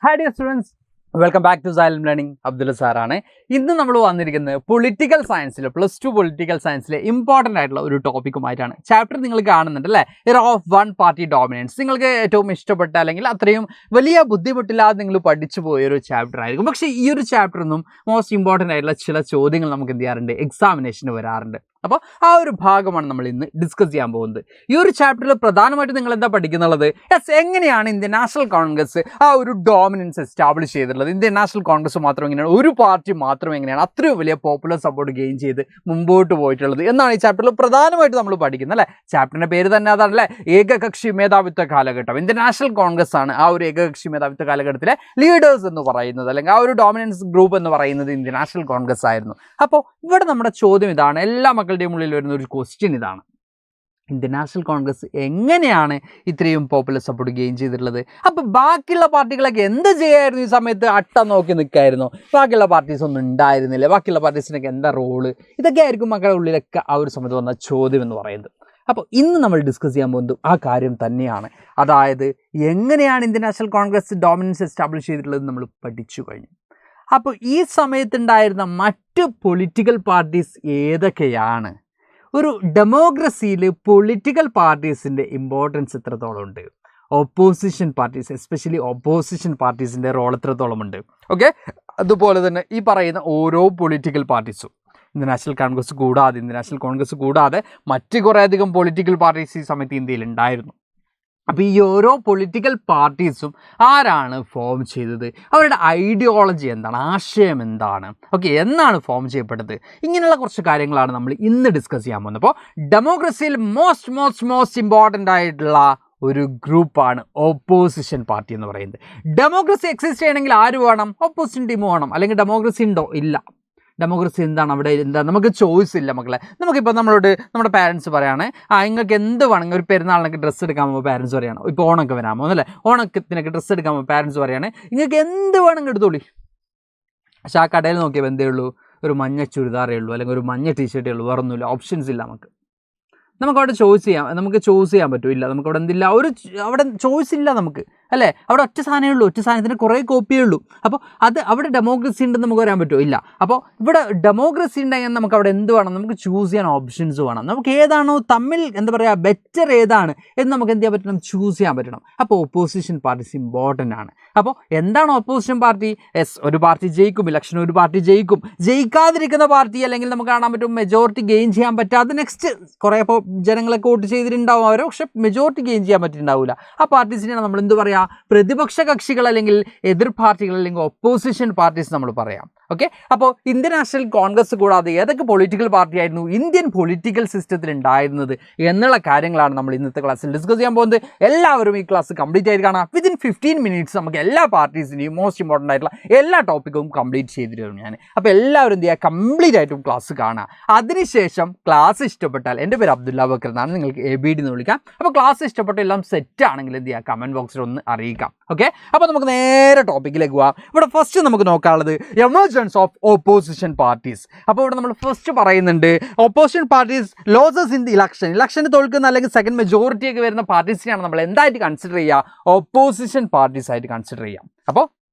Hi dear students, welcome back to Xylem Learning. Abdullah സാറാണ്. ഇന്ന് നമ്മൾ വന്നിരിക്കുന്നത് പൊളിറ്റിക്കൽ സയൻസിൽ +2 പൊളിറ്റിക്കൽ സയൻസിലെ ഇമ്പോർട്ടൻ്റ് ആയിട്ടുള്ള ഒരു ടോപ്പിക്കുമായിട്ടാണ്. ചാപ്റ്റർ നിങ്ങൾ കാണുന്നുണ്ട് അല്ലേ, year of one party dominance. നിങ്ങൾക്ക് ഏറ്റവും ഇഷ്ടപ്പെട്ട അല്ലെങ്കിൽ അത്രയും വലിയ ബുദ്ധിമുട്ടില്ലാതെ നിങ്ങൾ പഠിച്ചു പോയൊരു ചാപ്റ്റർ ആയിരിക്കും. പക്ഷേ ഈ ഒരു ചാപ്റ്ററിൽ നിന്നും മോസ്റ്റ് ഇമ്പോർട്ടൻ്റ് ആയിട്ടുള്ള ചില ചോദ്യങ്ങൾ നമുക്ക് എന്ത് ചെയ്യാറുണ്ട്, എക്സാമിനേഷന് വരാറുണ്ട്. അപ്പോൾ ആ ഒരു ഭാഗമാണ് നമ്മൾ ഇന്ന് ഡിസ്കസ് ചെയ്യാൻ പോകുന്നത്. ഈ ഒരു ചാപ്റ്ററിൽ പ്രധാനമായിട്ടും നിങ്ങൾ എന്താ പഠിക്കുന്നുള്ളത്, എങ്ങനെയാണ് ഇന്ത്യൻ നാഷണൽ കോൺഗ്രസ് ആ ഒരു ഡോമിനൻസ് എസ്റ്റാബ്ലിഷ് ചെയ്തിട്ടുള്ളത്. ഇന്ത്യൻ നാഷണൽ കോൺഗ്രസ് മാത്രം എങ്ങനെയാണ്, ഒരു പാർട്ടി മാത്രം എങ്ങനെയാണ് അത്രയും വലിയ പോപ്പുലർ സപ്പോർട്ട് ഗെയിൻ ചെയ്ത് മുമ്പോട്ട് പോയിട്ടുള്ളത് എന്നാണ് ഈ ചാപ്റ്ററിൽ പ്രധാനമായിട്ട് നമ്മൾ പഠിക്കുന്നത് അല്ലേ. ചാപ്റ്ററിൻ്റെ പേര് തന്നെ അതാണല്ലേ, ഏകകക്ഷി മേധാവിത്വ കാലഘട്ടം. ഇന്ത്യൻ നാഷണൽ കോൺഗ്രസ് ആണ് ആ ഒരു ഏകകക്ഷി മേധാവിത്വ കാലഘട്ടത്തിലെ ലീഡേഴ്സ് എന്ന് പറയുന്നത്, അല്ലെങ്കിൽ ആ ഒരു ഡോമിനൻസ് ഗ്രൂപ്പ് എന്ന് പറയുന്നത് ഇന്ത്യൻ നാഷണൽ കോൺഗ്രസ് ആയിരുന്നു. അപ്പോൾ ഇവിടെ നമ്മുടെ ചോദ്യം ഇതാണ്, എല്ലാ മക്കളുടെയും ഉള്ളിൽ വരുന്ന ഒരു ക്വസ്റ്റ്യൻ ഇതാണ്, ഇന്ത്യൻ നാഷണൽ കോൺഗ്രസ് എങ്ങനെയാണ് ഇത്രയും പോപ്പുലർ സപ്പോർട്ട് ഗെയിൻ ചെയ്തിട്ടുള്ളത്. അപ്പോൾ ബാക്കിയുള്ള പാർട്ടികളൊക്കെ എന്ത് ചെയ്യായിരുന്നു ഈ സമയത്ത്, അട്ട നോക്കി നിൽക്കായിരുന്നു, ബാക്കിയുള്ള പാർട്ടീസ് ഒന്നും ഉണ്ടായിരുന്നില്ല, ബാക്കിയുള്ള പാർട്ടീസിനൊക്കെ എന്താ റോള്, ഇതൊക്കെ ആയിരിക്കും മക്കളുടെ ഉള്ളിലൊക്കെ ആ ഒരു സമയത്ത് വന്ന ചോദ്യം എന്ന് പറയുന്നത്. അപ്പോൾ ഇന്ന് നമ്മൾ ഡിസ്കസ് ചെയ്യാൻ പോകുന്നത് ആ കാര്യം തന്നെയാണ്. അതായത് എങ്ങനെയാണ് Indian National Congress dominance establish ചെയ്തിട്ടുള്ളത് നമ്മൾ പഠിച്ചു കഴിഞ്ഞു. അപ്പോൾ ഈ സമയത്തുണ്ടായിരുന്ന മറ്റ് പൊളിറ്റിക്കൽ പാർട്ടീസ് ഏതൊക്കെയാണ്, ഒരു ഡെമോക്രസിയിൽ പൊളിറ്റിക്കൽ പാർട്ടീസിൻ്റെ ഇമ്പോർട്ടൻസ് എത്രത്തോളം ഉണ്ട്, ഓപ്പോസിഷൻ പാർട്ടീസ് എസ്പെഷ്യലി ഓപ്പോസിഷൻ പാർട്ടീസിൻ്റെ റോൾ എത്രത്തോളം ഉണ്ട്, ഓക്കെ. അതുപോലെ തന്നെ ഈ പറയുന്ന ഓരോ പൊളിറ്റിക്കൽ പാർട്ടീസും ഇന്ത്യൻ നാഷണൽ കോൺഗ്രസ് കൂടാതെ മറ്റ് കുറേയധികം പൊളിറ്റിക്കൽ പാർട്ടീസ് ഈ സമയത്ത് ഇന്ത്യയിൽ ഉണ്ടായിരുന്നു. അപ്പോൾ ഈ ഓരോ പൊളിറ്റിക്കൽ പാർട്ടീസും ആരാണ് ഫോം ചെയ്തത്, അവരുടെ ഐഡിയോളജി എന്താണ്, ആശയം എന്താണ്, ഓക്കെ, എന്നാണ് ഫോം ചെയ്യപ്പെട്ടത്, ഇങ്ങനെയുള്ള കുറച്ച് കാര്യങ്ങളാണ് നമ്മൾ ഇന്ന് ഡിസ്കസ് ചെയ്യാൻ പോകുന്നത്. അപ്പോൾ ഡെമോക്രസിയിൽ മോസ്റ്റ് ഇമ്പോർട്ടൻ്റ് ആയിട്ടുള്ള ഒരു ഗ്രൂപ്പാണ് ഓപ്പോസിഷൻ പാർട്ടി എന്ന് പറയുന്നത്. ഡെമോക്രസി എക്സിസ്റ്റ് ചെയ്യണമെങ്കിൽ ആര് വേണം, ഓപ്പോസിഷൻ ടീം വേണം. അല്ലെങ്കിൽ ഡെമോക്രസി ഉണ്ടോ, ഇല്ല. ഡെമോക്രസി എന്താണ്, അവിടെ എന്താ, നമുക്ക് ചോയ്സ് ഇല്ല മക്കളെ. നമുക്കിപ്പോൾ നമ്മുടെ പാരൻസ് പറയുകയാണ്, നിങ്ങൾക്ക് എന്ത് വേണമെങ്കിൽ ഒരു പെരുന്നാളിനൊക്കെ ഡ്രസ്സ് എടുക്കാൻ പോകുമ്പോൾ പാരൻസ് പറയുകയാണ്, ഇപ്പോൾ ഓണമൊക്കെ വരാൻ പോകുന്നല്ലേ, ഓണത്തിനൊക്കെ ഡ്രസ്സ് എടുക്കാൻ പോകുമ്പോൾ പാരൻസ് പറയുകയാണ്, നിങ്ങൾക്ക് എന്ത് വേണമെങ്കിൽ എടുത്തോളി. പക്ഷേ ആ കടയിൽ നോക്കിയപ്പോൾ എന്തേ ഉള്ളൂ, ഒരു മഞ്ഞ ചുരിദാറേ ഉള്ളൂ, അല്ലെങ്കിൽ ഒരു മഞ്ഞ ടീഷർട്ടേ ഉള്ളൂ, വേറെ ഒന്നുമില്ല, ഓപ്ഷൻസ് ഇല്ല. നമുക്കവിടെ ചൂസ് ചെയ്യാൻ പറ്റില്ല. നമുക്കവിടെ എന്തില്ല, അവിടെ ചോയ്സ് ഇല്ല നമുക്ക് അല്ലേ. അവിടെ ഒറ്റ സാധനമേ ഉള്ളൂ, ഒറ്റ സാധനത്തിന് കുറേ കോപ്പിയേ ഉള്ളൂ. അപ്പോൾ അവിടെ ഡെമോക്രസി ഉണ്ടെന്ന് നമുക്ക് പറയാൻ പറ്റുമോ, ഇല്ല. അപ്പോൾ ഇവിടെ ഡെമോക്രസി ഉണ്ടെങ്കിൽ നമുക്ക് അവിടെ എന്ത് വേണം, നമുക്ക് ചൂസ് ചെയ്യാൻ ഓപ്ഷൻസ് വേണം. നമുക്ക് ഏതാണോ തമ്മിൽ എന്താ പറയുക ബെറ്റർ ഏതാണ് എന്ന് നമുക്ക് എന്ത് ചെയ്യാൻ പറ്റണം, ചൂസ് ചെയ്യാൻ പറ്റണം. അപ്പോൾ ഓപ്പോസിഷൻ പാർട്ടീസ് ഇമ്പോർട്ടൻ്റ് ആണ്. അപ്പോൾ എന്താണ് ഓപ്പോസിഷൻ പാർട്ടി, ഒരു പാർട്ടി ജയിക്കും, ഇലക്ഷൻ ഒരു പാർട്ടി ജയിക്കും, ജയിക്കാതിരിക്കുന്ന പാർട്ടി അല്ലെങ്കിൽ നമുക്ക് കാണാൻ പറ്റും മെജോറിറ്റി ഗെയിൻ ചെയ്യാൻ പറ്റാതെ നെക്സ്റ്റ് കുറേ ജനങ്ങളൊക്കെ വോട്ട് ചെയ്തിട്ടുണ്ടാവും അവരെ, പക്ഷെ മെജോറിറ്റി ഗെയിൻ ചെയ്യാൻ പറ്റിയിട്ടുണ്ടാവില്ല. ആ പാർട്ടീസിനെയാണ് നമ്മൾ എന്ത് പറയുക, പ്രതിപക്ഷ കക്ഷികൾ അല്ലെങ്കിൽ എതിർ പാർട്ടികൾ അല്ലെങ്കിൽ ഓപ്പോസിഷൻ പാർട്ടീസ് നമ്മൾ പറയാം, ഓക്കെ. അപ്പോൾ ഇന്ത്യൻ നാഷണൽ കോൺഗ്രസ് കൂടാതെ ഏതൊക്കെ പൊളിറ്റിക്കൽ പാർട്ടി ആയിരുന്നു ഇന്ത്യൻ പൊളിറ്റിക്കൽ സിസ്റ്റത്തിൽ ഉണ്ടായിരുന്നത് എന്നുള്ള കാര്യങ്ങളാണ് നമ്മൾ ഇന്നത്തെ ക്ലാസ്സിൽ ഡിസ്കസ് ചെയ്യാൻ പോകുന്നത്. എല്ലാവരും ഈ ക്ലാസ് കംപ്ലീറ്റ് ആയിട്ട് കാണാം. വിതിൻ 15 മിനിറ്റ്സ് നമുക്ക് എല്ലാ പാർട്ടീസിൻ്റെയും മോസ്റ്റ് ഇമ്പോർട്ടൻ്റ് ആയിട്ടുള്ള എല്ലാ ടോപ്പിക്കും കംപ്ലീറ്റ് ചെയ്തിരുന്നു ഞാൻ. അപ്പോൾ എല്ലാവരും എന്ത് ചെയ്യുക, കംപ്ലീറ്റ് ആയിട്ടും ക്ലാസ് കാണുക. അതിനുശേഷം ക്ലാസ് ഇഷ്ടപ്പെട്ടാൽ, എൻ്റെ പേര് അബ്ദുല്ല ബക്കർ എന്നാണ്, നിങ്ങൾക്ക് ABD എന്ന് വിളിക്കാം. അപ്പോൾ ക്ലാസ് ഇഷ്ടപ്പെട്ട എല്ലാം സെറ്റ് ആണെങ്കിൽ എന്ത് ചെയ്യുക, കമൻറ്റ് ബോക്സിൽ ഒന്ന് അറിയിക്കാം, ഓക്കെ. അപ്പോൾ നമുക്ക് നേരെ ടോപ്പിക്കിലേക്ക് പോകാം. ഇവിടെ ഫസ്റ്റ് നമുക്ക് നോക്കാനുള്ളത് എമർജൻസ് ഓഫ് ഓപ്പോസിഷൻ പാർട്ടീസ്. അപ്പോൾ ഇവിടെ നമ്മൾ ഫസ്റ്റ് പറയുന്നുണ്ട് opposition parties losses in the ഇലക്ഷന് തോൽക്കുന്ന അല്ലെങ്കിൽ സെക്കൻഡ് മെജോറിറ്റി ഒക്കെ വരുന്ന പാർട്ടീസിനെയാണ് നമ്മൾ എന്തായിട്ട് കൺസിഡർ ചെയ്യുക, ഓപ്പോസിഷൻ പാർട്ടീസ് ആയിട്ട് കൺസിഡർ ചെയ്യാം.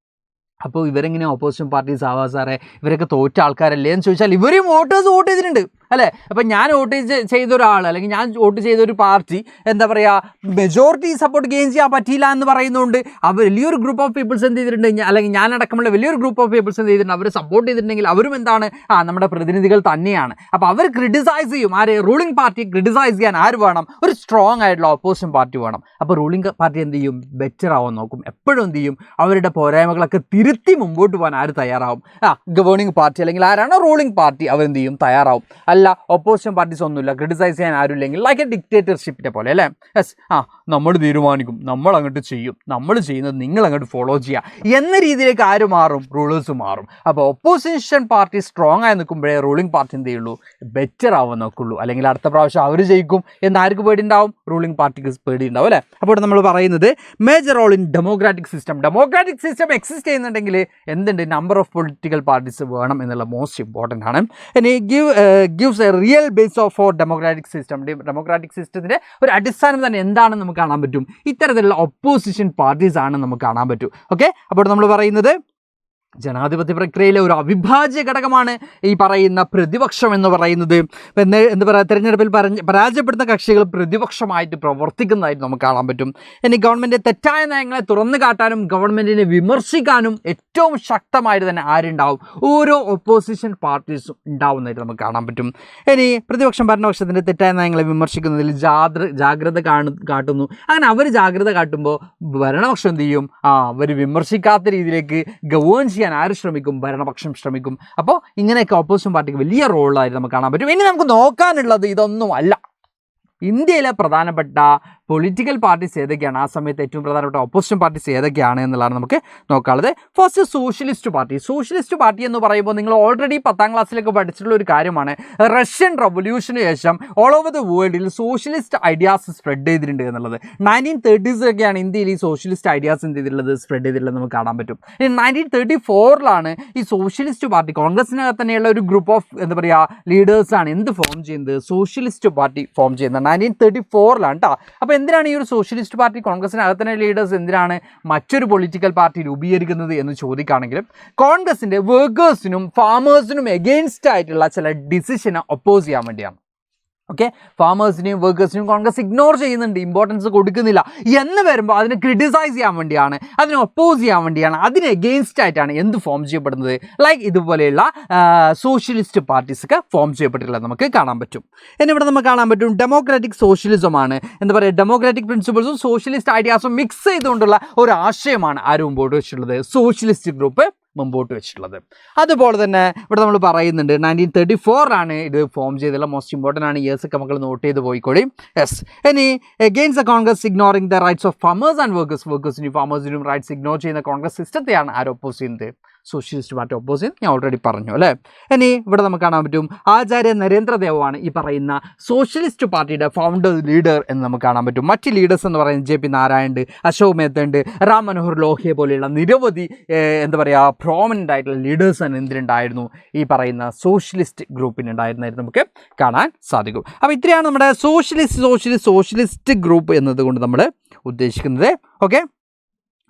അപ്പോൾ ഇവരെങ്ങനെ ഓപ്പോസിഷൻ പാർട്ടീസ് ആവാ സാറേ, ഇവരൊക്കെ തോറ്റ ആൾക്കാരല്ലേ എന്ന് ചോദിച്ചാൽ ഇവരും വോട്ട് ചെയ്തിട്ടുണ്ട് അല്ലേ. അപ്പം ഞാൻ വോട്ട് ചെയ്ത ഒരാൾ അല്ലെങ്കിൽ ഞാൻ വോട്ട് ചെയ്ത ഒരു പാർട്ടി എന്താ പറയുക, മെജോറിറ്റി സപ്പോർട്ട് ഗെയിൻ ചെയ്യാൻ പറ്റിയില്ല എന്ന് പറയുന്നതുകൊണ്ട് അവർ വലിയൊരു ഗ്രൂപ്പ് ഓഫ് പീപ്പിൾസ് എന്ത് ചെയ്തിട്ടുണ്ട്, അല്ലെങ്കിൽ ഞാനടക്കമുള്ള വലിയൊരു ഗ്രൂപ്പ് ഓഫ് പീപ്പിൾസ് എന്ത് ചെയ്തിട്ടുണ്ട്, അവർ സപ്പോർട്ട് ചെയ്തിട്ടുണ്ടെങ്കിൽ അവരും എന്താണ്, നമ്മുടെ പ്രതിനിധികൾ തന്നെയാണ്. അപ്പോൾ അവർ ക്രിട്ടിസൈസ് ചെയ്യും, റൂളിംഗ് പാർട്ടി ക്രിട്ടിസൈസ് ചെയ്യാൻ ആര് വേണം, ഒരു സ്ട്രോങ് ആയിട്ടുള്ള ഓപ്പോസിഷൻ പാർട്ടി വേണം. അപ്പോൾ റൂളിംഗ് പാർട്ടി എന്ത് ചെയ്യും, ബെറ്റർ ആവാൻ നോക്കും, എപ്പോഴും എന്ത് ചെയ്യും, അവരുടെ പോരായ്മകളൊക്കെ തിരുത്തി മുമ്പോട്ട് പോകാൻ ആര് തയ്യാറാവും, ഗവേണിംഗ് പാർട്ടി അല്ലെങ്കിൽ ആരാണോ റൂളിംഗ് പാർട്ടി അവരെന്ത് ചെയ്യും, തയ്യാറാവും. അല്ല ഓപ്പോസിഷൻ പാർട്ടീസ് ഒന്നുമില്ല, ക്രിട്ടിസൈസ് ചെയ്യാൻ ആരുമില്ലെങ്കിൽ ലൈക്ക് എ ഡിക്റ്റേറ്റർഷിപ്പിനെ പോലെ അല്ലേ, നമ്മൾ തീരുമാനിക്കും, നമ്മൾ അങ്ങോട്ട് ചെയ്യും, നമ്മൾ ചെയ്യുന്നത് നിങ്ങൾ അങ്ങോട്ട് ഫോളോ ചെയ്യുക എന്ന രീതിയിലേക്ക് ആര് മാറും, റൂളേഴ്സ് മാറും. അപ്പോൾ ഓപ്പോസിഷൻ പാർട്ടി സ്ട്രോങ് ആയി നിൽക്കുമ്പോഴേ റൂളിംഗ് പാർട്ടി എന്ത് ചെയ്യുള്ളൂ, ബെറ്റർ ആവാൻ നോക്കുള്ളൂ. അല്ലെങ്കിൽ അടുത്ത പ്രാവശ്യം അവർ ജയിക്കും എന്ന് ആർക്ക് പേടിയുണ്ടാവും, റൂളിംഗ് പാർട്ടിക്ക് പേടിയുണ്ടാവും അല്ലേ. അപ്പോൾ ഇവിടെ നമ്മൾ പറയുന്നത് major role in democratic system exist ചെയ്യുന്നുണ്ടെങ്കിൽ എന്തുണ്ട്, നമ്പർ ഓഫ് പൊളിറ്റിക്കൽ പാർട്ടീസ് വേണം എന്നുള്ള മോസ്റ്റ് ഇമ്പോർട്ടൻ്റ് ആണ്. ഇനി give constitutes a real base of for democratic system. Democratic സിസ്റ്റത്തിൻ്റെ ഒരു അടിസ്ഥാനം തന്നെ എന്താണെന്ന് നമുക്ക് കാണാൻ പറ്റും. ഇത്തരത്തിലുള്ള ഒപ്പോസിഷൻ പാർട്ടീസ് ആണ് നമുക്ക് കാണാൻ പറ്റും. ഓക്കെ, അപ്പോൾ നമ്മൾ പറയുന്നത് ജനാധിപത്യ പ്രക്രിയയിലെ ഒരു അവിഭാജ്യ ഘടകമാണ് ഈ പറയുന്ന പ്രതിപക്ഷം എന്ന് പറയുന്നത്. എന്താ പറയുക, തെരഞ്ഞെടുപ്പിൽ പരാജയപ്പെടുന്ന കക്ഷികൾ പ്രതിപക്ഷമായിട്ട് പ്രവർത്തിക്കുന്നതായിട്ട് നമുക്ക് കാണാൻ പറ്റും. ഇനി ഗവൺമെൻറ് തെറ്റായ നയങ്ങളെ തുറന്നു കാട്ടാനും ഗവൺമെൻറ്റിനെ വിമർശിക്കാനും ഏറ്റവും ശക്തമായിട്ട് തന്നെ ആരുണ്ടാവും, ഓരോ ഒപ്പോസിഷൻ പാർട്ടീസും ഉണ്ടാവുന്നതായിട്ട് നമുക്ക് കാണാൻ പറ്റും. ഇനി പ്രതിപക്ഷം ഭരണപക്ഷത്തിൻ്റെ തെറ്റായ നയങ്ങളെ വിമർശിക്കുന്നതിൽ ജാഗ്രത കാട്ടുന്നു. അങ്ങനെ അവർ ജാഗ്രത കാട്ടുമ്പോൾ ഭരണപക്ഷം എന്ത് ചെയ്യും, അവർ വിമർശിക്കാത്ത രീതിയിലേക്ക് ഗവേൺ ചെയ്യാൻ ആര് ശ്രമിക്കും, ഭരണപക്ഷം ശ്രമിക്കും. അപ്പോൾ ഇങ്ങനെയൊക്കെ ഓപ്പോസിഷൻ പാർട്ടിക്ക് വലിയ റോളായിട്ട് നമുക്ക് കാണാൻ പറ്റും. ഇനി നമുക്ക് നോക്കാനുള്ളത് ഇതൊന്നും അല്ല, ഇന്ത്യയിലെ പ്രധാനപ്പെട്ട പൊളിറ്റിക്കൽ പാർട്ടീസ് ഏതൊക്കെയാണ്, ആ സമയത്ത് ഏറ്റവും പ്രധാനപ്പെട്ട ഓപ്പോസിഷൻ പാർട്ടീസ് ഏതൊക്കെയാണ് എന്നുള്ളതാണ് നമുക്ക് നോക്കാനുള്ളത്. First socialist party. Socialist party എന്ന് പറയുമ്പോൾ നിങ്ങൾ ഓൾറെഡി 10ാം ക്ലാസ്സിലൊക്കെ പഠിച്ചിട്ടുള്ള ഒരു കാര്യമാണ്. റഷ്യൻ റവല്യൂഷന് ശേഷം ഓൾ ഓവർ ദ വേൾഡിൽ സോഷ്യലിസ്റ്റ് ഐഡിയാസ് സ്പ്രെഡ് ചെയ്തിട്ടുണ്ട് എന്നുള്ളത്. 1930s ഇന്ത്യയിൽ ഈ സോഷ്യലിസ്റ്റ് ഐഡിയാസ് എന്ത് ചെയ്തിട്ടുള്ളത്, സ്പ്രെഡ് ചെയ്തിട്ടുള്ളത് നമുക്ക് കാണാൻ പറ്റും. 1934 ഈ സോഷ്യലിസ്റ്റ് പാർട്ടി, കോൺഗ്രസിനകത്ത് തന്നെയുള്ള ഒരു ഗ്രൂപ്പ് ഓഫ് എന്താ പറയുക ലീഡേഴ്സാണ് എന്ത് ഫോം ചെയ്യുന്നത്, സോഷ്യലിസ്റ്റ് പാർട്ടി ഫോം ചെയ്യുന്നത് 1934 കേട്ടോ. അപ്പോൾ എന്തിനാണ് ഈ ഒരു സോഷ്യലിസ്റ്റ് പാർട്ടി, കോൺഗ്രസിനകത്ത് തന്നെ ലീഡേഴ്സ് എന്തിനാണ് മറ്റൊരു പൊളിറ്റിക്കൽ പാർട്ടി രൂപീകരിക്കുന്നത് എന്ന് ചോദിക്കുകയാണെങ്കിലും കോൺഗ്രസിൻ്റെ വർക്കേഴ്സിനും ഫാമേഴ്സിനും എഗെയിൻസ്റ്റ് ആയിട്ടുള്ള ചില ഡിസിഷനെ ഒപ്പോസ് ചെയ്യാൻ വേണ്ടിയാണ്. ഓക്കെ, ഫാമേഴ്സിനെയും വർക്കേഴ്സിനെയും കോൺഗ്രസ് ഇഗ്നോർ ചെയ്യുന്നുണ്ട്, ഇമ്പോർട്ടൻസ് കൊടുക്കുന്നില്ല എന്ന് വരുമ്പോൾ അതിനെ ക്രിട്ടിസൈസ് ചെയ്യാൻ വേണ്ടിയാണ്, അതിനെ ഒപ്പോസ് ചെയ്യാൻ വേണ്ടിയാണ്, അതിന് എഗെയിൻസ്റ്റ് ആയിട്ടാണ് എന്ത് ഫോം ചെയ്യപ്പെടുന്നത്, ലൈക്ക് ഇതുപോലെയുള്ള സോഷ്യലിസ്റ്റ് പാർട്ടീസൊക്കെ ഫോം ചെയ്യപ്പെട്ടിട്ടുള്ളത് നമുക്ക് കാണാൻ പറ്റും. ഇനി ഇവിടെ നമുക്ക് കാണാൻ പറ്റും ഡെമോക്രാറ്റിക് സോഷ്യലിസമാണ്. എന്താ പറയുക, ഡെമോക്രാറ്റിക് പ്രിൻസിപ്പിൾസും സോഷ്യലിസ്റ്റ് ഐഡിയാസും മിക്സ് ചെയ്തുകൊണ്ടുള്ള ഒരു ആശയമാണ് ആരും മുമ്പോട്ട് വെച്ചിട്ടുള്ളത്, സോഷ്യലിസ്റ്റ് ഗ്രൂപ്പ് മുമ്പോട്ട് വെച്ചിട്ടുള്ളത്. അതുപോലെ തന്നെ ഇവിടെ നമ്മൾ പറയുന്നുണ്ട് 1934 ഇത് ഫോം ചെയ്തുള്ള മോസ്റ്റ് ഇമ്പോർട്ടൻ്റ് ആണ്, ഇയേഴ്സൊക്കെ മക്കൾ നോട്ട് ചെയ്ത് പോയിക്കോളി. യെസ്, ഇനി against the Congress ignoring the rights of farmers and വർക്കേഴ്സിനും ഫാമേഴ്സിനും റൈറ്റ്സ് ഇഗ്നോർ ചെയ്യുന്ന കോൺഗ്രസ് സിസ്റ്റത്തെയാണ് ആര് ഒപ്പോസ് ചെയ്യുന്നത്, സോഷ്യലിസ്റ്റ് പാർട്ടി ഒപ്പോസ് ചെയ്യുന്നത്. ഞാൻ ഓൾറെഡി പറഞ്ഞു അല്ലേ. ഇനി ഇവിടെ നമുക്ക് കാണാൻ പറ്റും ആചാര്യ നരേന്ദ്രദേവാണ് ഈ പറയുന്ന സോഷ്യലിസ്റ്റ് പാർട്ടിയുടെ ഫൗണ്ടർ ലീഡർ എന്ന് നമുക്ക് കാണാൻ പറ്റും. മറ്റ് ലീഡേഴ്സ് എന്ന് പറയുന്നത് JP നാരായൺ ഉണ്ട്, അശോക് മേത്ത ഉണ്ട്, റാം മനോഹർ ലോഹ്യ പോലെയുള്ള നിരവധി എന്താ പറയുക പ്രോമിനൻ്റ് ആയിട്ടുള്ള ലീഡേഴ്സ് തന്നെ എന്തിനുണ്ടായിരുന്നു, ഈ പറയുന്ന സോഷ്യലിസ്റ്റ് ഗ്രൂപ്പിനുണ്ടായിരുന്നായിരുന്നു നമുക്ക് കാണാൻ സാധിക്കും. അപ്പോൾ ഇത്രയാണ് നമ്മുടെ സോഷ്യലിസ്റ്റ് ഗ്രൂപ്പ് എന്നതുകൊണ്ട് നമ്മൾ ഉദ്ദേശിക്കുന്നത്. ഓക്കെ,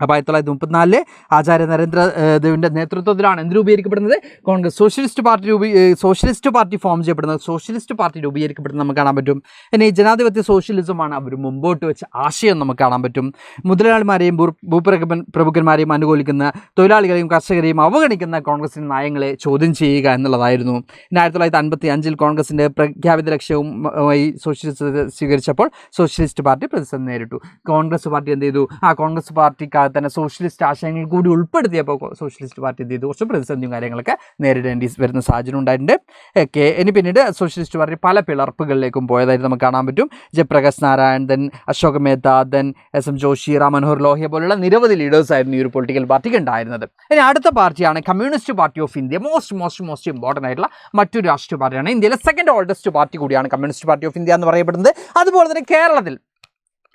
അപ്പോൾ 1934 ആചാര്യ നരേന്ദ്രദേവിൻ്റെ നേതൃത്വത്തിലാണ് എന്ത് രൂപീകരിക്കപ്പെടുന്നത്, കോൺഗ്രസ് സോഷ്യലിസ്റ്റ് പാർട്ടി ഫോം ചെയ്യപ്പെടുന്നത്, സോഷ്യലിസ്റ്റ് പാർട്ടി രൂപീകരിക്കപ്പെടുന്നത് നമുക്ക് കാണാൻ പറ്റും. ഇനി ജനാധിപത്യ സോഷ്യലിസമാണ് അവർ മുമ്പോട്ട് വെച്ച ആശയം നമുക്ക് കാണാൻ പറ്റും. മുതലാളിമാരെയും ഭൂപ്രഭുക്കന്മാരെയും അനുകൂലിക്കുന്ന തൊഴിലാളികളെയും കർഷകരെയും അവഗണിക്കുന്ന കോൺഗ്രസിൻ്റെ നയങ്ങളെ ചോദ്യം ചെയ്യുക എന്നുള്ളതായിരുന്നു. 1955 കോൺഗ്രസിൻ്റെ പ്രഖ്യാപിത ലക്ഷ്യവുമായി സോഷ്യലിസ്റ്റ് സ്വീകരിച്ചപ്പോൾ സോഷ്യലിസ്റ്റ് പാർട്ടി പ്രതിസന്ധി നേരിട്ടു. കോൺഗ്രസ് പാർട്ടി എന്ത് ചെയ്തു, കോൺഗ്രസ് പാർട്ടിക്ക് തന്നെ സോഷ്യലിസ്റ്റ് ആശയങ്ങൾ കൂടി ഉൾപ്പെടുത്തിയപ്പോൾ സോഷ്യലിസ്റ്റ് പാർട്ടി എന്ത് ചെയ്തു, കുറച്ച് പ്രതിസന്ധിയും കാര്യങ്ങളൊക്കെ നേരിടേണ്ടി വരുന്ന സാഹചര്യം ഉണ്ടായിട്ടുണ്ട്. ഓക്കെ, ഇനി പിന്നീട് സോഷ്യലിസ്റ്റ് പാർട്ടി പല പിളർപ്പുകളിലേക്കും പോയതായിട്ട് നമുക്ക് കാണാൻ പറ്റും. Jayaprakash Narayan, then Ashok Mehta, then SM Joshi, Ram Manohar Lohia പോലുള്ള നിരവധി ലീഡേഴ്സ് ആയിരുന്നു ഈ ഒരു പൊളിറ്റിക്കൽ പാർട്ടിക്ക് ഉണ്ടായിരുന്നത്. ഇനി അടുത്ത പാർട്ടിയാണ് communist party of India. Most important ആയിട്ടുള്ള മറ്റൊരു രാഷ്ട്രീയ പാർട്ടിയാണ്. ഇന്ത്യയിലെ സെക്കൻഡ് ഓൾഡസ്റ്റ് പാർട്ടി കൂടിയാണ് കമ്മ്യൂണിസ്റ്റ് പാർട്ടി ഓഫ് ഇന്ത്യ എന്ന് പറയപ്പെടുന്നത്. അതുപോലെ തന്നെ കേരളത്തിൽ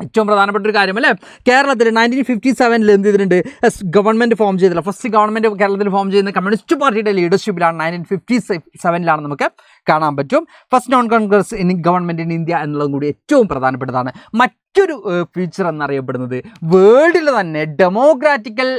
ഏറ്റവും പ്രധാനപ്പെട്ട ഒരു കാര്യം അല്ലേ, കേരളത്തിൽ 1957 എന്ത് ചെയ്തിട്ടുണ്ട്, ഗവൺമെൻറ് ഫോം ചെയ്തില്ല. ഫസ്റ്റ് ഗവൺമെൻറ് കേരളത്തിൽ ഫോം ചെയ്യുന്ന കമ്മ്യൂണിസ്റ്റ് പാർട്ടിയുടെ ലീഡർഷിപ്പിലാണ് 1957 നമുക്ക് കാണാൻ പറ്റും. First non Congress government in India എന്നുള്ളതും കൂടി ഏറ്റവും പ്രധാനപ്പെട്ടതാണ്. മറ്റൊരു ഫീച്ചർ എന്നറിയപ്പെടുന്നത് വേൾഡിൽ തന്നെ ഡെമോക്രാറ്റിക്കൽ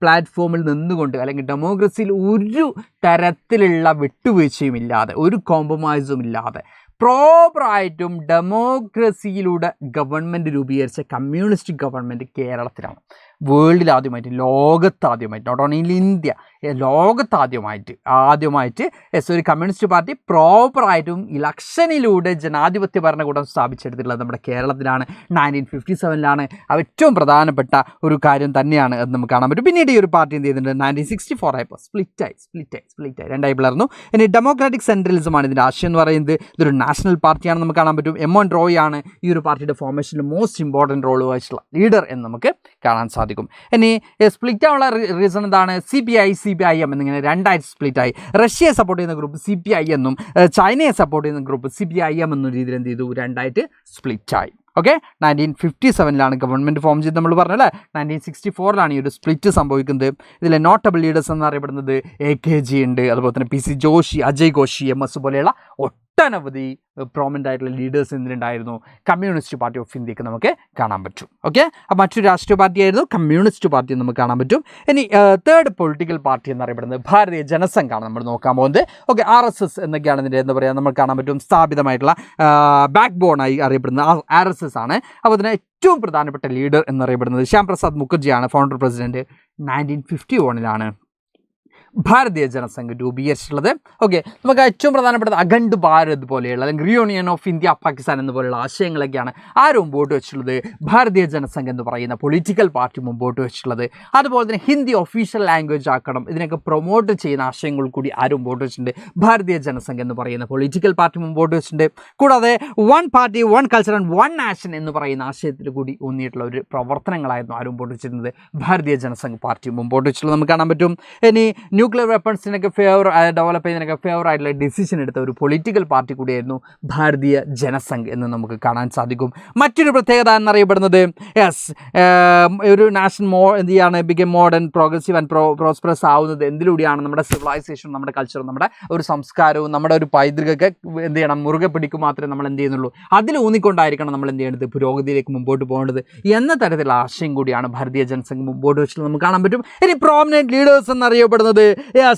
പ്ലാറ്റ്ഫോമിൽ നിന്നുകൊണ്ട്, അല്ലെങ്കിൽ ഡെമോക്രസിയിൽ ഒരു തരത്തിലുള്ള വിട്ടുവീഴ്ചയും ഇല്ലാതെ, ഒരു കോംപ്രമൈസും ഇല്ലാതെ പ്രോപ്പറായിട്ടും ഡെമോക്രസിയിലൂടെ ഗവൺമെൻറ് രൂപീകരിച്ച കമ്മ്യൂണിസ്റ്റ് ഗവൺമെൻറ് കേരളത്തിലാണ്. വേൾഡിൽ ആദ്യമായിട്ട്, ലോകത്താദ്യമായിട്ട്, നോട്ട് ഓൺലി ഇന്ത്യ, ലോകത്താദ്യമായിട്ട് ഒരു കമ്മ്യൂണിസ്റ്റ് പാർട്ടി പ്രോപ്പറായിട്ടും ഇലക്ഷനിലൂടെ ജനാധിപത്യ ഭരണകൂടം സ്ഥാപിച്ചെടുത്തിട്ടുള്ളത് നമ്മുടെ കേരളത്തിലാണ്. 1957 ഏറ്റവും പ്രധാനപ്പെട്ട ഒരു കാര്യം തന്നെയാണ് എന്ന് നമുക്ക് കാണാൻ പറ്റും. പിന്നീട് ഈ ഒരു പാർട്ടി എന്ത് ചെയ്തിട്ടുണ്ട്, 1964 ആയപ്പോൾ സ്പ്ലിറ്റായി രണ്ടായി പിളർന്നു. ഇനി ഡെമോക്രാറ്റിക് സെൻട്രലിസമാണ് ഇതിൻ്റെ ആശയം എന്ന് പറയുന്നത്. ഇതൊരു നാഷണൽ പാർട്ടിയാണ് നമുക്ക് കാണാൻ പറ്റും. M.N. റോയ് ആണ് ഈ ഒരു പാർട്ടിയുടെ ഫോർമേഷനിൽ മോസ്റ്റ് ഇമ്പോർട്ടൻറ്റ് റോൾ വഹിച്ചിട്ടുള്ള ലീഡർ എന്ന് നമുക്ക് കാണാൻ സാധിക്കും. ഇനി സ്പ്ലിറ്റ് ആവുള്ള റീസൺ എന്താണ്, CPI-CPIM എന്നിങ്ങനെ രണ്ടായിട്ട് സ്പ്ലിറ്റായി. റഷ്യയെ സപ്പോർട്ട് ചെയ്യുന്ന ഗ്രൂപ്പ് CPI എന്നും ചൈനയെ സപ്പോർട്ട് ചെയ്യുന്ന ഗ്രൂപ്പ് CPIM എന്ന രീതിയിൽ എന്ത് ചെയ്തു, രണ്ടായിട്ട് സ്പ്ലിറ്റായി. ഓക്കെ, 1957 ഗവൺമെൻറ് ഫോം ചെയ്ത് നമ്മൾ പറഞ്ഞല്ലേ. 1964 ഈ ഒരു സ്പ്ലിറ്റ് സംഭവിക്കുന്നത്. ഇതിലെ നോട്ടബിൾ ലീഡേഴ്സ് എന്നറിയപ്പെടുന്നത് AKG ഉണ്ട്, അതുപോലെ തന്നെ PC ജോഷി, അജയ് ഘോഷ്, MS പോലെയുള്ള ഒട്ടനവധി പ്രോമിനൻ്റ് ആയിട്ടുള്ള ലീഡേഴ്സ് എന്തിനുണ്ടായിരുന്നു? കമ്മ്യൂണിസ്റ്റ് പാർട്ടി ഓഫ് ഇന്ത്യക്ക് നമുക്ക് കാണാൻ പറ്റും. ഓക്കെ, അപ്പോൾ മറ്റൊരു രാഷ്ട്രീയ പാർട്ടിയായിരുന്നു കമ്മ്യൂണിസ്റ്റ് പാർട്ടി എന്ന് നമുക്ക് കാണാൻ പറ്റും. ഇനി തേർഡ് പൊളിറ്റിക്കൽ പാർട്ടി എന്നറിയപ്പെടുന്നത് ഭാരതീയ ജനസംഘാണ് നമ്മൾ നോക്കാൻ പോകുന്നത്. ഓക്കെ, RSS എന്നൊക്കെയാണ് ഇതിൻ്റെ എന്താ പറയുക നമ്മൾ കാണാൻ പറ്റും സ്ഥാപിതമായിട്ടുള്ള ബാക്ക് ബോണായി അറിയപ്പെടുന്നത് RSS ആണ്. അപ്പോൾ ഇതിന് ഏറ്റവും പ്രധാനപ്പെട്ട ലീഡർ എന്നറിയപ്പെടുന്നത് ശ്യാം പ്രസാദ് മുഖർജിയാണ്. ഫൗണ്ടർ പ്രസിഡന്റ് 1951 ഭാരതീയ ജനസംഘം രൂപീകരിച്ചിട്ടുള്ളത്. ഓക്കെ, നമുക്ക് ഏറ്റവും പ്രധാനപ്പെട്ടത് അഖണ്ഡ് ഭാരത് പോലെയുള്ള അല്ലെങ്കിൽ റിയൂണിയൻ ഓഫ് ഇന്ത്യ പാകിസ്ഥാൻ എന്നുപോലെയുള്ള ആശയങ്ങളൊക്കെയാണ് ആര് മുമ്പോട്ട് വെച്ചിട്ടുള്ളത്? ഭാരതീയ ജനസംഘം എന്ന് പറയുന്ന പൊളിറ്റിക്കൽ പാർട്ടി മുമ്പോട്ട് വെച്ചിട്ടുള്ളത്. അതുപോലെ തന്നെ ഹിന്ദി ഒഫീഷ്യൽ ലാംഗ്വേജ് ആക്കണം, ഇതിനൊക്കെ പ്രൊമോട്ട് ചെയ്യുന്ന ആശയങ്ങൾ കൂടി ആര് മുമ്പോട്ട് വെച്ചിട്ടുണ്ട്? ഭാരതീയ ജനസംഘം എന്ന് പറയുന്ന പൊളിറ്റിക്കൽ പാർട്ടി മുമ്പോട്ട് വെച്ചിട്ടുണ്ട്. കൂടാതെ one party one culture and one nation എന്ന് പറയുന്ന ആശയത്തിൽ കൂടി ഊന്നിയിട്ടുള്ള ഒരു പ്രവർത്തനങ്ങളായിരുന്നു ആര് മുമ്പോട്ട് വെച്ചിരുന്നത്? ഭാരതീയ ജനസംഘ് പാർട്ടി മുമ്പോട്ട് വെച്ചിട്ടുള്ളത് നമുക്ക് കാണാൻ പറ്റും. ഇനി ന്യൂക്ലിയർ വെപ്പൺസിനൊക്കെ ഡെവലപ്പ് ചെയ്യുന്നതിനൊക്കെ ഫേവർ ആയിട്ടുള്ള ഡിസിഷൻ എടുത്ത ഒരു പൊളിറ്റിക്കൽ പാർട്ടി കൂടിയായിരുന്നു ഭാരതീയ ജനസംഘ് എന്ന് നമുക്ക് കാണാൻ സാധിക്കും. മറ്റൊരു പ്രത്യേകത എന്നറിയപ്പെടുന്നത് ഒരു നാഷൻ എന്ത് ചെയ്യാണ് become modern progressive and prosperous ആവുന്നത് എന്തിലൂടെയാണ്? നമ്മുടെ സിവിലൈസേഷൻ, നമ്മുടെ കൾച്ചറും, നമ്മുടെ ഒരു സംസ്കാരവും, നമ്മുടെ ഒരു പൈതൃകമൊക്കെ എന്ത് ചെയ്യണം? മുറുകെ പിടിക്കും മാത്രമേ നമ്മൾ എന്ത് ചെയ്യുന്നുള്ളൂ, അതിൽ ഊന്നിക്കൊണ്ടായിരിക്കണം നമ്മൾ എന്ത് ചെയ്യേണ്ടത്? പുരോഗതിയിലേക്ക് മുമ്പോട്ട് പോകേണ്ടത് എന്ന തരത്തിലുള്ള ആശയം കൂടിയാണ് ഭാരതീയ ജനസംഘ് മുമ്പോട്ട് വെച്ചിട്ട് നമുക്ക് കാണാൻ പറ്റും. ഇനി പ്രോമിനൻറ്റ് ലീഡേഴ്സ് എന്നറിയപ്പെടുന്നത്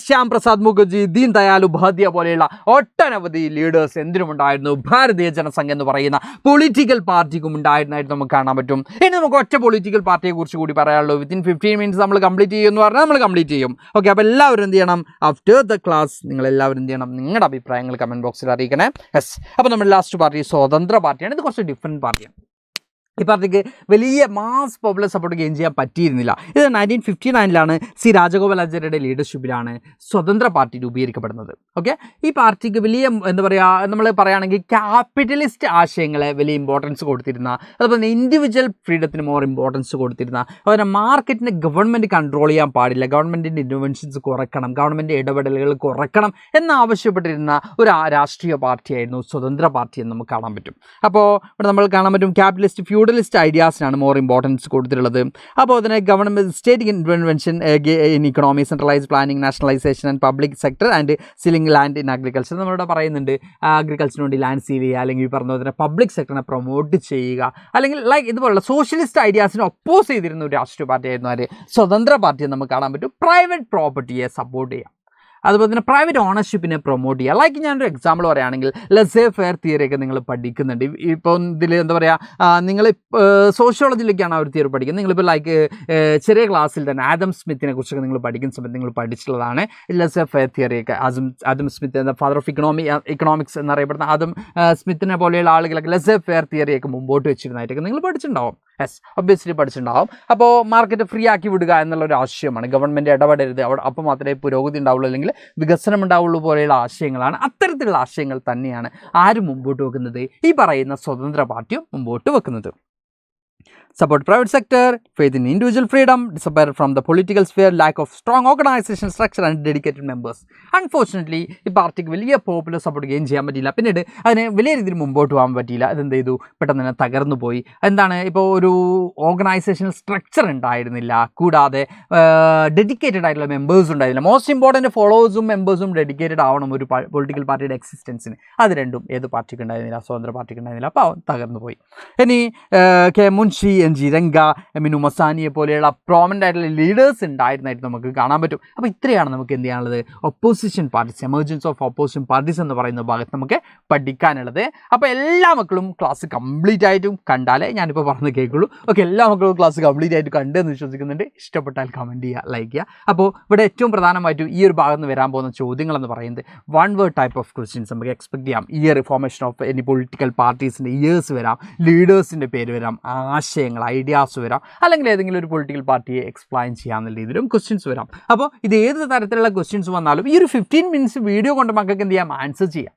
ശ്യാം പ്രസാദ് മുഖർജി, ദീൻ ദയാൽ ഉപാധ്യായ പോലെയുള്ള ഒട്ടനവധി ലീഡേഴ്സ് എന്തിനുമുണ്ടായിരുന്നു? ഭാരതീയ ജനസംഘ് എന്ന് പറയുന്ന പൊളിറ്റിക്കൽ പാർട്ടിക്കും ഉണ്ടായിരുന്നായിട്ട് നമുക്ക് കാണാൻ പറ്റും. ഇനി നമുക്ക് ഒറ്റ പൊളിറ്റിക്കൽ പാർട്ടിയെ കുറിച്ച് കൂടി പറയാനുള്ളൂ. വിത്തിൻ 15 മിനിറ്റ്സ് നമ്മൾ കംപ്ലീറ്റ് ചെയ്യുമെന്ന് പറഞ്ഞാൽ നമ്മൾ കംപ്ലീറ്റ് ചെയ്യും. ഓക്കെ, അപ്പോൾ എല്ലാവരും എന്ത് ചെയ്യണം? ആഫ്റ്റർ ദ ക്ലാസ് നിങ്ങൾ എല്ലാവരും എന്ത് ചെയ്യണം? നിങ്ങളുടെ അഭിപ്രായങ്ങൾ കമൻറ്റ് ബോക്സിൽ അറിയിക്കണേ. യെസ്, അപ്പോൾ നമ്മുടെ ലാസ്റ്റ് പാർട്ടി സ്വതന്ത്ര പാർട്ടിയാണ്. ഇത് കുറച്ച് ഡിഫറെൻറ്റ് പാർട്ടിയാണ്. ഈ പാർട്ടിക്ക് വലിയ മാസ് പോപ്പുലർ സപ്പോർട്ട് ഗെയിൻ ചെയ്യാൻ പറ്റിയിരുന്നില്ല. ഇത് 1959 സി രാജഗോപാലാചാര്യയുടെ ലീഡർഷിപ്പിലാണ് സ്വതന്ത്ര പാർട്ടി രൂപീകരിക്കപ്പെടുന്നത്. ഓക്കെ, ഈ പാർട്ടിക്ക് വലിയ എന്താ പറയുക, നമ്മൾ പറയുകയാണെങ്കിൽ ക്യാപിറ്റലിസ്റ്റ് ആശയങ്ങളെ വലിയ ഇമ്പോർട്ടൻസ് കൊടുത്തിരുന്ന, അതുപോലെ തന്നെ ഇൻഡിവിജ്വൽ ഫ്രീഡത്തിന് മോർ ഇമ്പോർട്ടൻസ് കൊടുത്തിരുന്ന, അതുപോലെ മാർക്കറ്റിനെ ഗവൺമെൻറ് കൺട്രോൾ ചെയ്യാൻ പാടില്ല, ഗവൺമെൻറ്റിൻ്റെ ഇൻ്റർവെൻഷൻസ് കുറയ്ക്കണം, ഗവൺമെൻറ് ഇടപെടലുകൾ കുറയ്ക്കണം എന്നാവശ്യപ്പെട്ടിരുന്ന ഒരു രാഷ്ട്രീയ പാർട്ടിയായിരുന്നു സ്വതന്ത്ര പാർട്ടി എന്ന് നമുക്ക് കാണാൻ പറ്റും. അപ്പോൾ ഇവിടെ നമ്മൾ കാണാൻ പറ്റും ക്യാപിറ്റലിസ്റ്റ് ഫ്യൂഡലിസ്റ്റ് ഐഡിയാസിനാണ് മോർ ഇമ്പോർട്ടൻസ് കൊടുത്തിട്ടുള്ളത്. അപ്പോൾ അതിനെ government state invention in economy, centralise planning, nationalisation and public sector and ceiling land in agriculture. നമ്മളിവിടെ പറയുന്നുണ്ട് അഗ്രികൾച്ചറിന് വേണ്ടി ലാൻഡ് സീൽ ചെയ്യുക, അല്ലെങ്കിൽ പറഞ്ഞ പോലെ തന്നെ പബ്ലിക് സെക്ടറിനെ പ്രൊമോട്ട് ചെയ്യുക, അല്ലെങ്കിൽ ലൈക്ക് ഇതുപോലുള്ള സോഷ്യലിസ്റ്റ് ഐഡിയാസിനെ ഒപ്പോസ് ചെയ്തിരുന്ന ഒരു രാഷ്ട്രീയ പാർട്ടിയായിരുന്നു ആര്? സ്വതന്ത്ര പാർട്ടി നമുക്ക് കാണാൻ പറ്റും. പ്രൈവറ്റ് പ്രോപ്പർട്ടിയെ സപ്പോർട്ട് ചെയ്യുക, അതുപോലെ തന്നെ പ്രൈവറ്റ് ഓണർഷിപ്പിനെ പ്രൊമോട്ട് ചെയ്യുക. ലൈക്ക് ഞാനൊരു എക്സാമ്പിൾ പറയുകയാണെങ്കിൽ ലെസേ ഫെയർ തിയറിയൊക്കെ നിങ്ങൾ പഠിക്കുന്നുണ്ട്. ഇപ്പോൾ ഇതിൽ എന്താ പറയുക, നിങ്ങൾ സോഷ്യോളജിയിലേക്കാണ് ആ ഒരു തിയറി പഠിക്കുന്നത്. നിങ്ങളിപ്പോൾ ലൈക്ക് ചെറിയ ക്ലാസ്സിൽ തന്നെ ആദം സ്മിത്തിനെ കുറിച്ചൊക്കെ നിങ്ങൾ പഠിക്കുന്ന സമയത്ത് നിങ്ങൾ പഠിച്ചിട്ടുള്ളതാണ് ലെസേ ഫെയർ തിയറിയൊക്കെ. ആദം സ്മിത്ത് എന്ന ഫാദർ ഓഫ് ഇക്കണോമിക്സ് എന്നറിയപ്പെടുന്ന ആദം സ്മിത്തിനെ പോലെയുള്ള ആളുകളൊക്കെ ലെസേ ഫെയർ തിയറിയൊക്കെ മുമ്പോട്ട് വെച്ചിരുന്നതായിട്ടൊക്കെ നിങ്ങൾ പഠിച്ചിട്ടുണ്ടാവും. Yes, obviously പഠിച്ചിട്ടുണ്ടാവും. അപ്പോൾ മാർക്കറ്റ് ഫ്രീ ആക്കി വിടുക എന്നുള്ളൊരു ആശയമാണ്. ഗവൺമെൻറ് ഇടപെടരുത്, അപ്പോൾ മാത്രമേ പുരോഗതി ഉണ്ടാവുള്ളൂ, അല്ലെങ്കിൽ വികസനം ഉണ്ടാവുള്ളൂ പോലെയുള്ള ആശയങ്ങളാണ്. അത്തരത്തിലുള്ള ആശയങ്ങൾ തന്നെയാണ് ആരും മുമ്പോട്ട് വെക്കുന്നത്? ഈ പറയുന്ന സ്വതന്ത്ര പാർട്ടിയും മുമ്പോട്ട് വെക്കുന്നത്. Support private sector, faith in individual freedom, disappear from the political sphere, lack of strong organization structure and dedicated members. Unfortunately, ഈ പാർട്ടിക്ക് വലിയ പോപ്പുലർ സപ്പോർട്ട് ഗെയിൻ ചെയ്യാൻ പറ്റിയില്ല. പിന്നീട് അതിന് വലിയ രീതിയിൽ മുമ്പോട്ട് പോകാൻ പറ്റിയില്ല. അതെന്ത് ചെയ്തു? പെട്ടെന്ന് തന്നെ തകർന്നു പോയി. എന്താണ്, ഇപ്പോൾ ഒരു ഓർഗനൈസേഷണൽ സ്ട്രക്ചർ ഉണ്ടായിരുന്നില്ല, കൂടാതെ ഡെഡിക്കേറ്റഡ് ആയിട്ടുള്ള മെമ്പേഴ്സ് ഉണ്ടായിരുന്നില്ല. മോസ്റ്റ് ഇമ്പോർട്ടൻറ്റ് ഫോളോവേഴ്സും മെമ്പേഴ്സും ഡെഡിക്കേറ്റഡ് ആവണം ഒരു പൊളിറ്റിക്കൽ പാർട്ടിയുടെ എക്സിസ്റ്റൻസിന്. അത് രണ്ടും ഏത് പാർട്ടിക്ക് ഉണ്ടായിരുന്നില്ല? സ്വതന്ത്ര പാർട്ടിക്ക് ഉണ്ടായിരുന്നില്ല. അപ്പോൾ തകർന്നു പോയി. ഇനി കെ മുൻഷി, എൻ.ജി. രംഗ, എമിനു മസാനിയെ പോലെയുള്ള പ്രോമിനൻ്റ് ആയിട്ടുള്ള ലീഡേഴ്സ് ഉണ്ടായിരുന്നായിട്ട് നമുക്ക് കാണാൻ പറ്റും. അപ്പോൾ ഇത്രയാണ് നമുക്ക് എന്ത് ചെയ്യാനുള്ളത്? Opposition parties, emergence of opposition parties എന്ന് പറയുന്ന ഭാഗത്ത് നമുക്ക് പഠിക്കാനുള്ളത്. അപ്പോൾ എല്ലാ മക്കളും ക്ലാസ് കംപ്ലീറ്റ് ആയിട്ടും കണ്ടാലേ ഞാനിപ്പോൾ പറഞ്ഞ് കേൾക്കുള്ളൂ. ഓക്കെ, എല്ലാ മക്കളും ക്ലാസ് കംപ്ലീറ്റ് ആയിട്ട് കണ്ടെന്ന് വിശ്വസിക്കുന്നുണ്ട്. ഇഷ്ടപ്പെട്ടാൽ കമൻറ്റ് ചെയ്യുക, ലൈക്ക് ചെയ്യുക. അപ്പോൾ ഇവിടെ ഏറ്റവും പ്രധാനമായിട്ടും ഈ ഒരു ഭാഗത്ത് നിന്ന് വരാൻ പോകുന്ന ചോദ്യങ്ങളെന്ന് പറയുന്നത് one word type of questions നമുക്ക് എക്സ്പെക്ട് ചെയ്യാം. Year, formation of any political പാർട്ടീസിൻ്റെ ഇയേഴ്സ് വരാം, ലീഡേഴ്സിൻ്റെ പേര് വരാം, ആശയങ്ങൾ, ഐഡിയാസ് വരാം, അല്ലെങ്കിൽ ഏതെങ്കിലും ഒരു പൊളിറ്റിക്കൽ പാർട്ടിയെ എക്സ്പ്ലെയിൻ ചെയ്യാവുന്ന രീതിയിലും ക്വസ്റ്റ്യൻസ് വരാം. അപ്പോൾ ഇത് ഏത് തരത്തിലുള്ള ക്വസ്റ്റ്യൻസ് വന്നാലും ഈ ഒരു 15 മിനിറ്റ്സ് വീഡിയോ കൊണ്ട് മക്കൾക്ക് എന്ത് ചെയ്യാം? ആൻസർ ചെയ്യാം.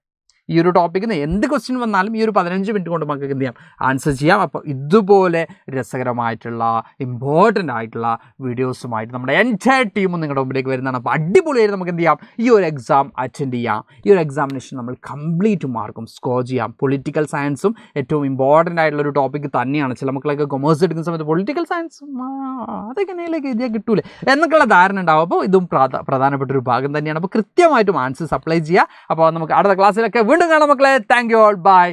ഈ ഒരു ടോപ്പിക്കിൽ നിന്ന് എന്ത് ക്വസ്റ്റ്യൻ വന്നാലും ഈ ഒരു 15 മിനിറ്റ് കൊണ്ട് നമുക്ക് എന്ത് ചെയ്യാം? ആൻസർ ചെയ്യാം. അപ്പോൾ ഇതുപോലെ രസകരമായിട്ടുള്ള ഇമ്പോർട്ടൻ്റ് ആയിട്ടുള്ള വീഡിയോസുമായിട്ട് നമ്മുടെ എൻറ്റയർ ടീമും നിങ്ങളുടെ മുമ്പിലേക്ക് വരുന്നതാണ്. അപ്പോൾ അടിപൊളിയായിട്ട് നമുക്ക് എന്ത് ചെയ്യാം? ഈ ഒരു എക്സാം അറ്റൻഡ് ചെയ്യാം. ഈ ഒരു എക്സാമിനേഷൻ നമ്മൾ കംപ്ലീറ്റ് മാർക്കും സ്കോർ ചെയ്യാം. പൊളിറ്റിക്കൽ സയൻസും ഏറ്റവും ഇമ്പോർട്ടൻ്റ് ആയിട്ടുള്ള ഒരു ടോപ്പിക്ക് തന്നെയാണ്. ചില മക്കളൊക്കെ കൊമേഴ്സ് എടുക്കുന്ന സമയത്ത് പൊളിറ്റിക്കൽ സയൻസ് അതൊക്കെ എങ്ങനെയൊക്കെ എഴുതിയാൽ കിട്ടൂലേ എന്നൊക്കെയുള്ള ധാരണ ഉണ്ടാവും. അപ്പോൾ ഇതും പ്രധാനപ്പെട്ട ഒരു ഭാഗം തന്നെയാണ്. അപ്പോൾ കൃത്യമായിട്ടും ആൻസേഴ്സ് അപ്ലൈ ചെയ്യുക. അപ്പോൾ നമുക്ക് അടുത്ത ക്ലാസ്സിലൊക്കെ വീണ്ടും കാണാം മക്കളെ. Thank you all. ബൈ.